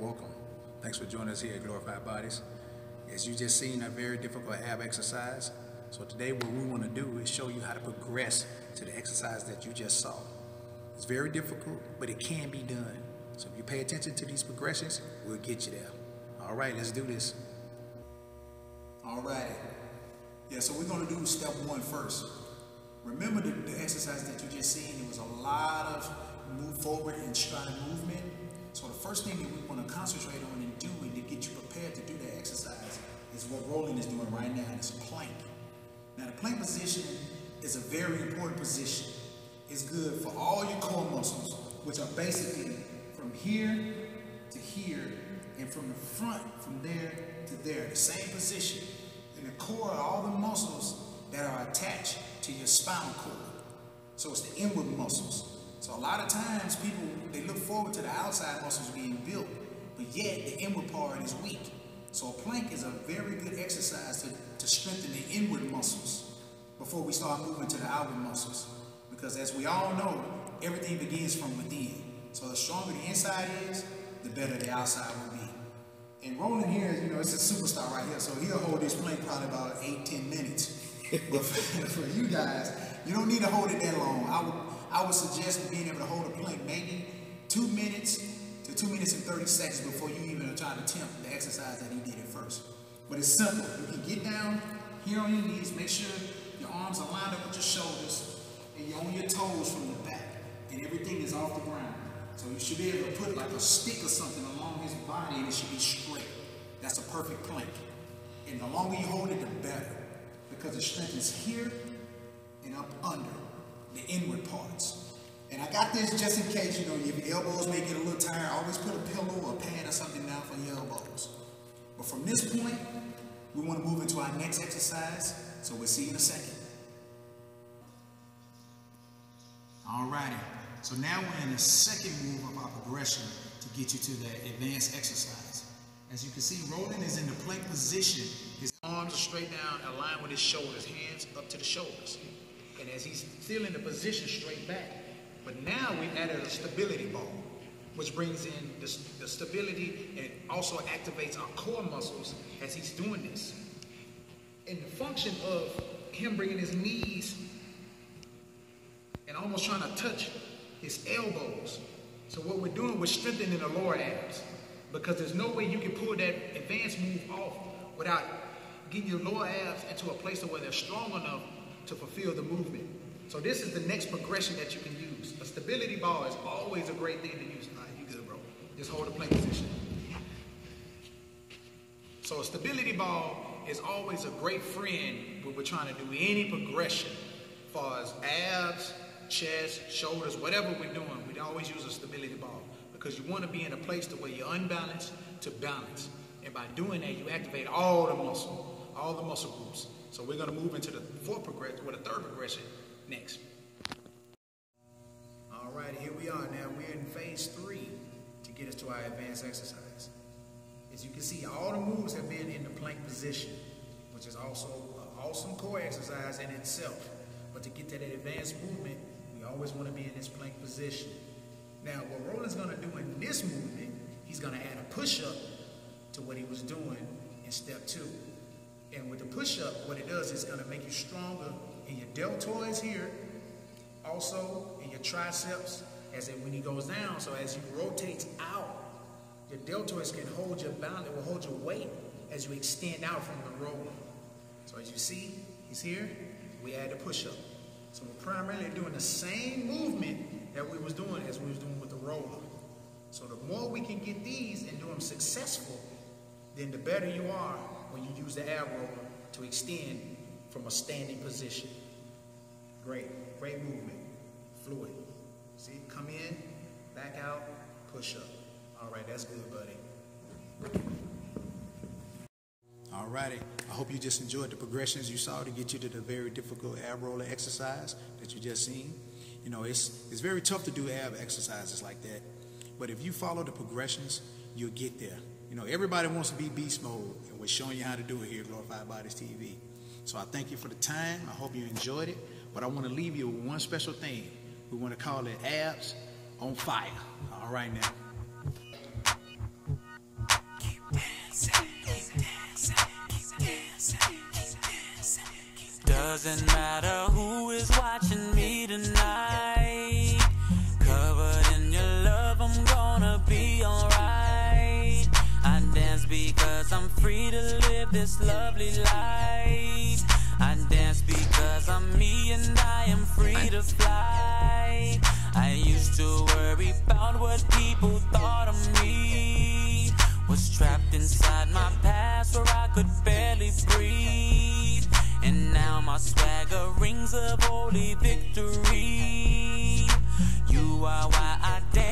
welcome. Thanks for joining us here at Glorified Bodies. As you just seen, a very difficult ab exercise. So today what we want to do is show you how to progress to the exercise that you just saw. It's very difficult, but it can be done. So if you pay attention to these progressions, we'll get you there. All right, let's do this. All right. Yeah, so we're going to do step one first. Remember the exercise that you just seen, it was a lot of move forward and stride movement. So the first thing that we want to concentrate on and do and to get you prepared to do that exercise is what Roland is doing right now, and it's a plank. Now the plank position is a very important position. It's good for all your core muscles, which are basically from here to here and from the front, from there to there, the same position. And the core are all the muscles that are attached to your spinal cord. So it's the inward muscles. So a lot of times people, they look forward to the outside muscles being built, but yet the inward part is weak. So a plank is a very good exercise to strengthen the inward muscles before we start moving to the outward muscles. Because as we all know, everything begins from within. So the stronger the inside is, the better the outside will be. And Roland here, it's a superstar right here, so he'll hold this plank probably about 8-10 minutes. But for you guys, you don't need to hold it that long. I would suggest being able to hold a plank maybe 2 minutes to 2 minutes and 30 seconds before you even try to attempt the exercise that he did at first. But it's simple. You can get down here on your knees, make sure your arms are lined up with your shoulders, and you're on your toes from the back, and everything is off the ground. So you should be able to put like a stick or something along his body, and it should be straight. That's a perfect plank. And the longer you hold it, the better, because it strengthens here and up under the inward parts. And I got this just in case, your elbows may get a little tired. Always put a pillow or a pad or something down for your elbows. But from this point, we want to move into our next exercise, so we'll see you in a second. Alrighty, so now we're in the second move of our progression to get you to the advanced exercise. As you can see, Roland is in the plank position. His arms are straight down, aligned with his shoulders, hands up to the shoulders. And as he's still in the position, straight back. But now we've added a stability ball, which brings in the stability and also activates our core muscles as he's doing this. And the function of him bringing his knees and almost trying to touch his elbows. So what we're doing, we're strengthening the lower abs, because there's no way you can pull that advanced move off without getting your lower abs into a place where they're strong enough to fulfill the movement. So this is the next progression that you can use. A stability ball is always a great thing to use. All right, you good, bro. Just hold the plank position. So a stability ball is always a great friend when we're trying to do any progression, as far as abs, chest, shoulders, whatever we're doing. We always use a stability ball, because you want to be in a place to where you're unbalanced to balance. And by doing that, you activate all the muscle groups. So we're going to move into the third progression next. All right, here we are. Now we're in phase 3 to get us to our advanced exercise. As you can see, all the moves have been in the plank position, which is also an awesome core exercise in itself. But to get to that advanced movement, we always want to be in this plank position. Now, what Roland's going to do in this movement, he's going to add a push-up to what he was doing in step 2. And with the push-up, what it does is going to make you stronger in your deltoids here, also in your triceps, when he goes down. So as he rotates out, your deltoids can hold your balance, it will hold your weight as you extend out from the roller. So as you see, he's here, we add the push-up. So we're primarily doing the same movement that we was doing with the roller. So the more we can get these and do them successful, then the better you are when you use the ab roller to extend from a standing position. Great movement, fluid. See, come in, back out, push up. All right, that's good, buddy. All righty, I hope you just enjoyed the progressions you saw to get you to the very difficult ab roller exercise that you just seen. It's very tough to do ab exercises like that, but if you follow the progressions, you'll get there. Everybody wants to be beast mode, and we're showing you how to do it here at Glorified Bodies TV. So I thank you for the time. I hope you enjoyed it, but I want to leave you with one special thing. We want to call it abs on fire. All right now. doesn't matter who is watching me tonight. Covered in your love, I'm gonna be alright. I dance because I'm free to live this lovely life. I dance because I'm me and I am free to fly. I used to worry about what people thought of me. Was trapped inside my past where I could barely breathe. And now my swagger rings of holy victory. You are why I dance.